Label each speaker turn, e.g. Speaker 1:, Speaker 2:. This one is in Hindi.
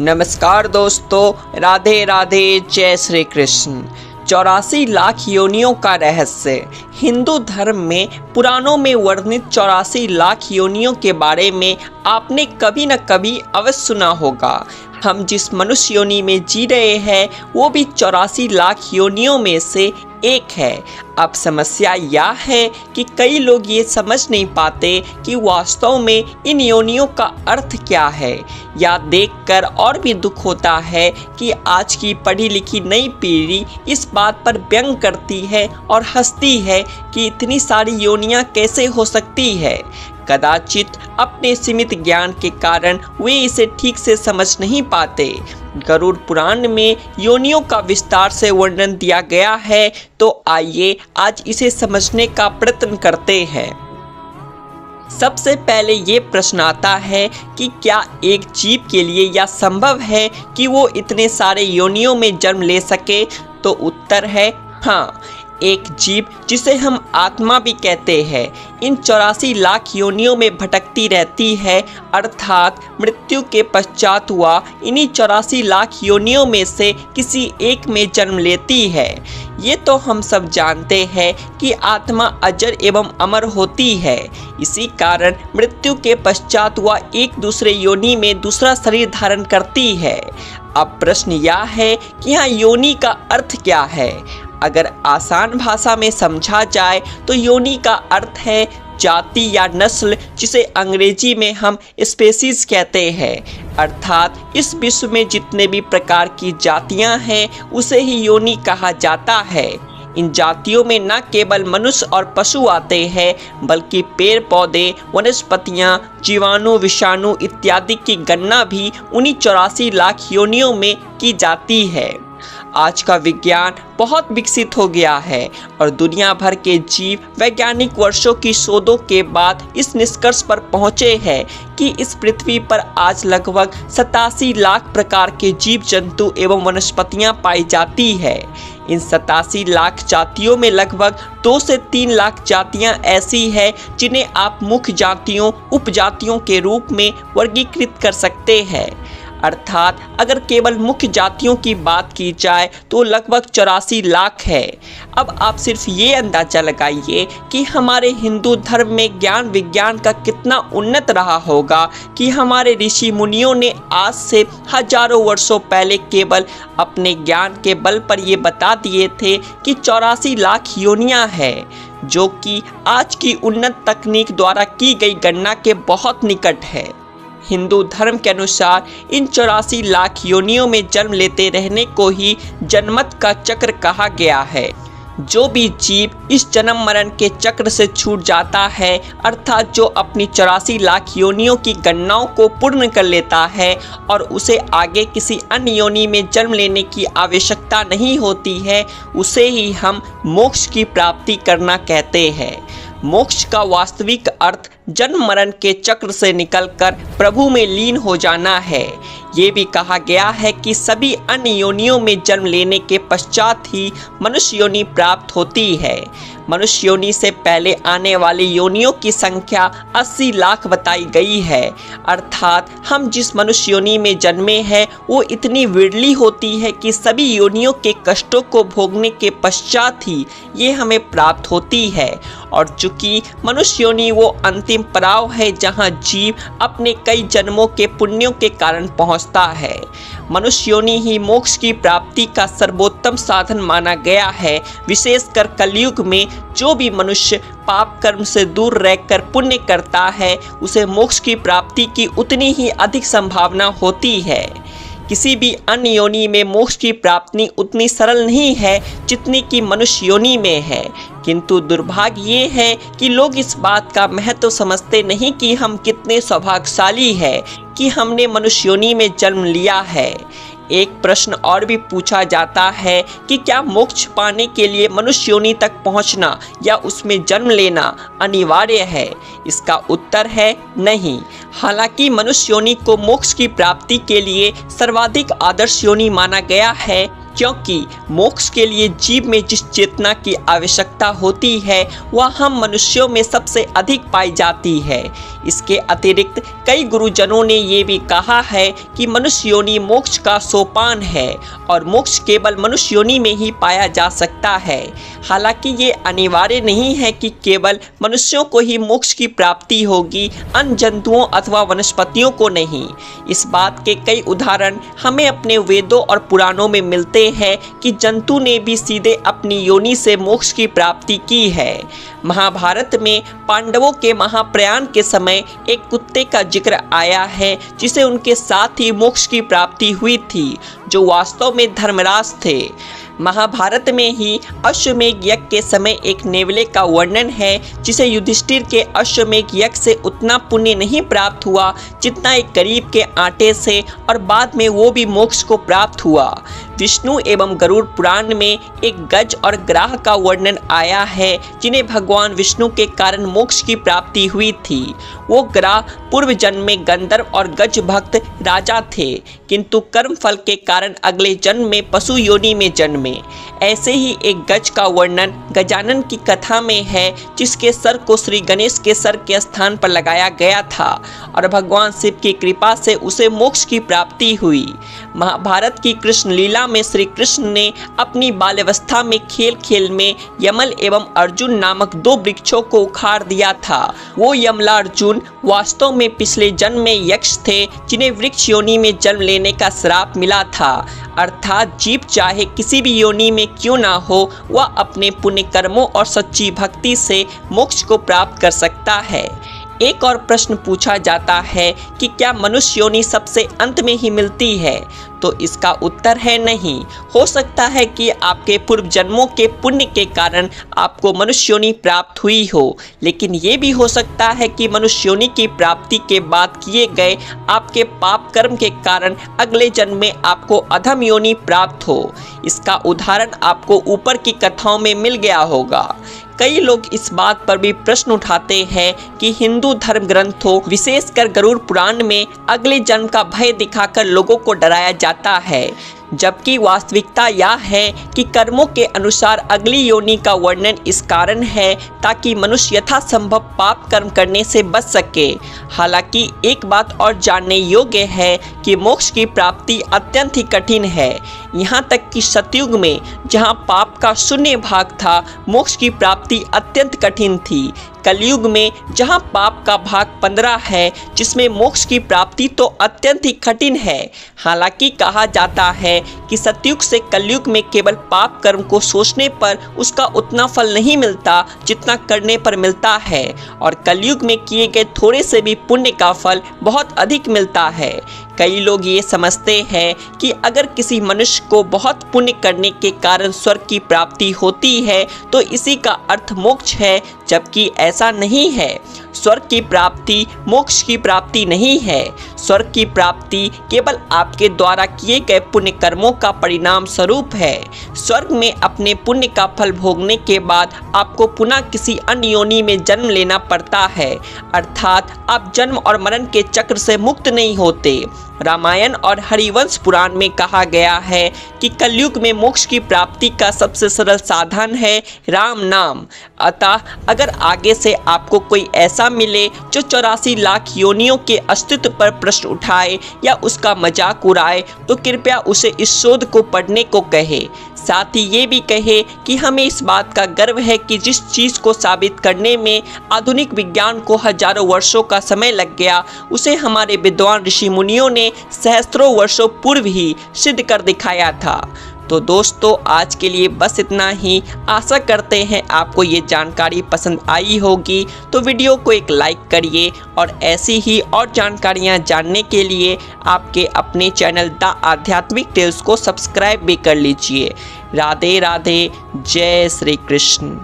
Speaker 1: नमस्कार दोस्तों, राधे राधे, जय श्री कृष्ण। 84 लाख योनियों का रहस्य। हिंदू धर्म में पुराणों में वर्णित 84 लाख योनियों के बारे में आपने कभी न कभी अवश्य सुना होगा। हम जिस मनुष्य योनि में जी रहे हैं वो भी 84 लाख योनियों में से एक है। अब समस्या यह है कि कई लोग ये समझ नहीं पाते कि वास्तव में इन योनियों का अर्थ क्या है। यह देखकर और भी दुख होता है कि आज की पढ़ी लिखी नई पीढ़ी इस बात पर व्यंग करती है और हंसती है कि इतनी सारी योनियां कैसे हो सकती है। कदाचित अपने सीमित ज्ञान के कारण वे इसे ठीक से समझ नहीं पाते। गरुड़ पुराण में योनियों का विस्तार से वर्णन दिया गया है, तो आइए आज इसे समझने का प्रयत्न करते हैं। सबसे पहले ये प्रश्न आता है कि क्या एक जीव के लिए यह संभव है कि वो इतने सारे योनियों में जन्म ले सके? तो उत्तर है हाँ। एक जीव जिसे हम आत्मा भी कहते हैं इन 84 लाख योनियों में भटकती रहती है, अर्थात मृत्यु के पश्चात हुआ इन्हीं 84 लाख योनियों में से किसी एक में जन्म लेती है। ये तो हम सब जानते हैं कि आत्मा अजर एवं अमर होती है। इसी कारण मृत्यु के पश्चात हुआ एक दूसरे योनि में दूसरा शरीर धारण करती है। अब प्रश्न यह है कि यहाँ योनि का अर्थ क्या है। अगर आसान भाषा में समझा जाए तो योनि का अर्थ है जाति या नस्ल, जिसे अंग्रेजी में हम स्पेसीज कहते हैं। अर्थात इस विश्व में जितने भी प्रकार की जातियां हैं उसे ही योनि कहा जाता है। इन जातियों में न केवल मनुष्य और पशु आते हैं बल्कि पेड़ पौधे, वनस्पतियां, जीवाणु, विषाणु इत्यादि की गणना भी उन्हीं 84 लाख योनियों में की जाती है। आज का विज्ञान बहुत विकसित हो गया है और दुनिया भर के जीव वैज्ञानिक वर्षों की शोधों के बाद इस निष्कर्ष पर पहुंचे हैं कि इस पृथ्वी पर आज लगभग 87 लाख प्रकार के जीव जंतु एवं वनस्पतियां पाई जाती है। इन 87 लाख जातियों में लगभग 2 से 3 लाख जातियां ऐसी हैं जिन्हें आप मुख्य जातियों, उपजातियों के रूप में वर्गीकृत कर सकते हैं। अर्थात अगर केवल मुख्य जातियों की बात की जाए तो लगभग 84 लाख है। अब आप सिर्फ ये अंदाजा लगाइए कि हमारे हिंदू धर्म में ज्ञान विज्ञान का कितना उन्नत रहा होगा कि हमारे ऋषि मुनियों ने आज से हजारों वर्षों पहले केवल अपने ज्ञान के बल पर ये बता दिए थे कि 84 लाख योनियां हैं, जो कि आज की उन्नत तकनीक द्वारा की गई गणना के बहुत निकट है। हिंदू धर्म के अनुसार इन 84 लाख योनियों में जन्म लेते रहने को ही जन्मत का चक्र कहा गया है। जो भी जीव इस जन्म मरण के चक्र से छूट जाता है, अर्थात जो अपनी 84 लाख योनियों की गणनाओं को पूर्ण कर लेता है और उसे आगे किसी अन्य योनि में जन्म लेने की आवश्यकता नहीं होती है, उसे ही हम मोक्ष की प्राप्ति करना कहते हैं। मोक्ष का वास्तविक अर्थ जन्म मरण के चक्र से निकलकर प्रभु में लीन हो जाना है। ये भी कहा गया है कि सभी अन्य योनियों में जन्म लेने के पश्चात ही मनुष्य योनि प्राप्त होती है। मनुष्य योनि से पहले आने वाली योनियों की संख्या 80 लाख बताई गई है। अर्थात हम जिस मनुष्य योनि में जन्मे हैं वो इतनी विरली होती है कि सभी योनियों के कष्टों को भोगने के पश्चात ही ये हमें प्राप्त होती है। और चूंकि मनुष्य योनि वो अंतिम पड़ाव है जहाँ जीव अपने कई जन्मों के पुण्यों के कारण पहुँचता है। मनुष्य योनि ही मोक्ष की प्राप्ति का सर्वोत्तम साधन माना गया है। विशेषकर कलयुग में जो भी मनुष्य पाप कर्म से दूर रहकर पुण्य करता है उसे मोक्ष की प्राप्ति की उतनी ही अधिक संभावना होती है। किसी भी अन्य योनि में मोक्ष की प्राप्ति उतनी सरल नहीं है जितनी कि मनुष्य योनि में है। किंतु दुर्भाग्य ये है कि लोग इस बात का महत्व समझते नहीं कि हम कितने सौभाग्यशाली हैं कि हमने मनुष्य योनि में जन्म लिया है। एक प्रश्न और भी पूछा जाता है कि क्या मोक्ष पाने के लिए मनुष्य योनि तक पहुंचना या उसमें जन्म लेना अनिवार्य है? इसका उत्तर है नहीं। हालांकि मनुष्य योनि को मोक्ष की प्राप्ति के लिए सर्वाधिक आदर्श योनि माना गया है, क्योंकि मोक्ष के लिए जीव में जिस चेतना की आवश्यकता होती है वह हम मनुष्यों में सबसे अधिक पाई जाती है। इसके अतिरिक्त कई गुरुजनों ने ये भी कहा है कि मनुष्य योनि मोक्ष का सोपान है और मोक्ष केवल मनुष्य योनि में ही पाया जा सकता है। हालांकि ये अनिवार्य नहीं है कि केवल मनुष्यों को ही मोक्ष की प्राप्ति होगी, अन्य जंतुओं अथवा वनस्पतियों को नहीं। इस बात के कई उदाहरण हमें अपने वेदों और पुराणों में मिलते हैं कि जंतु ने भी सीधे अपनी योनि से मोक्ष की प्राप्ति की है। महाभारत में पांडवों के महाप्रयाण के समय एक कुत्ते का जिक्र आया है जिसे उनके साथ ही मोक्ष की प्राप्ति हुई थी, जो वास्तव में धर्मराज थे। महाभारत में ही अश्वमेध यज्ञ के समय एक नेवले का वर्णन है जिसे युधिष्ठिर के अश्वमेध यज्ञ से उतना पुण्य नहीं प्राप्त हुआ जितना एक गरीब के आटे से, और बाद में वो भी मोक्ष को प्राप्त हुआ। विष्णु एवं गरुड़ पुराण में एक गज और ग्राह का वर्णन आया है जिन्हें भगवान विष्णु के कारण मोक्ष की प्राप्ति हुई थी। वो ग्राह पूर्व जन्म में गंधर्व और गज भक्त राजा थे, किंतु कर्म फल के कारण अगले जन्म में पशु योनि में जन्मे। ऐसे ही एक गज का वर्णन गजानन की कथा में है जिसके सर को श्री गणेश के सर के स्थान पर लगाया गया था और भगवान शिव की कृपा से उसे मोक्ष की प्राप्ति हुई। महाभारत की कृष्ण लीला में श्री कृष्ण ने अपनी बाल्यावस्था में खेल खेल में यमल एवं अर्जुन नामक दो वृक्षों को उखाड़ दिया था। वो यमला अर्जुन वास्तव में पिछले जन्म में यक्ष थे जिन्हें वृक्ष योनि में जन्म लेने का श्राप मिला था। अर्थात जीव चाहे किसी भी योनि में क्यों ना हो, वह अपने पुण्य कर्मों और सच्ची भक्ति से मोक्ष को प्राप्त कर सकता है। एक और प्रश्न पूछा जाता है कि क्या मनुष्य योनि सबसे अंत में ही मिलती है? तो इसका उत्तर है नहीं। हो सकता है कि आपके पूर्व जन्मों के पुण्य के कारण आपको मनुष्य योनि प्राप्त हुई हो, लेकिन ये भी हो सकता है कि मनुष्य योनि की प्राप्ति के बाद किए गए आपके पाप कर्म के कारण अगले जन्म में आपको अधम योनि प्राप्त हो। इसका उदाहरण आपको ऊपर की कथाओं में मिल गया होगा। कई लोग इस बात पर भी प्रश्न उठाते हैं कि हिंदू धर्म ग्रंथों विशेषकर गरुड़ पुराण में अगले जन्म का भय दिखाकर लोगों को डराया जाता है, जबकि वास्तविकता यह है कि कर्मों के अनुसार अगली योनि का वर्णन इस कारण है ताकि मनुष्य यथासंभव पाप कर्म करने से बच सके। हालांकि एक बात और जानने योग्य है कि मोक्ष की प्राप्ति अत्यंत ही कठिन है। यहाँ तक कि सतयुग में जहाँ पाप का शून्य भाग था, मोक्ष की प्राप्ति अत्यंत कठिन थी। कलयुग में जहाँ पाप का भाग 15 है, जिसमें मोक्ष की प्राप्ति तो अत्यंत ही कठिन है। हालांकि कहा जाता है कि सतयुग से कलयुग में केवल पाप कर्म को सोचने पर उसका उतना फल नहीं मिलता जितना करने पर मिलता है, और कलयुग में किए गए थोड़े से भी पुण्य का फल बहुत अधिक मिलता है। कई लोग ये समझते हैं कि अगर किसी मनुष्य को बहुत पुण्य करने के कारण स्वर्ग की प्राप्ति होती है तो इसी का अर्थ मोक्ष है, जबकि ऐसा नहीं है। स्वर्ग की प्राप्ति मोक्ष की प्राप्ति नहीं है। स्वर्ग की प्राप्ति केवल आपके द्वारा किए गए पुण्य कर्मों का परिणाम स्वरूप है। स्वर्ग में अपने पुण्य का फल भोगने के बाद आपको पुनः किसी अन्य योनि में जन्म लेना पड़ता है, अर्थात आप जन्म और मरण के चक्र से मुक्त नहीं होते। रामायण और हरिवंश पुराण में कहा गया है कि कलयुग में मोक्ष की प्राप्ति का सबसे सरल साधन है राम नाम। अतः अगर आगे से आपको कोई ऐसा मिले जो 84 लाख योनियों के अस्तित्व पर प्रश्न उठाए या उसका मजाक उड़ाए, तो कृपया उसे इस शोध को पढ़ने को कहे। साथ ही ये भी कहे कि हमें इस बात का गर्व है कि जिस चीज़ को साबित करने में आधुनिक विज्ञान को हजारों वर्षों का समय लग गया, उसे हमारे विद्वान ऋषि मुनियों ने सहस्त्रों वर्षों पूर्व ही सिद्ध कर दिखाया था। तो दोस्तों, आज के लिए बस इतना ही। आशा करते हैं आपको ये जानकारी पसंद आई होगी, तो वीडियो को एक लाइक करिए और ऐसी ही और जानकारियाँ जानने के लिए आपके अपने चैनल द आध्यात्मिक टेल्स को सब्सक्राइब भी कर लीजिए। राधे राधे, जय श्री कृष्ण।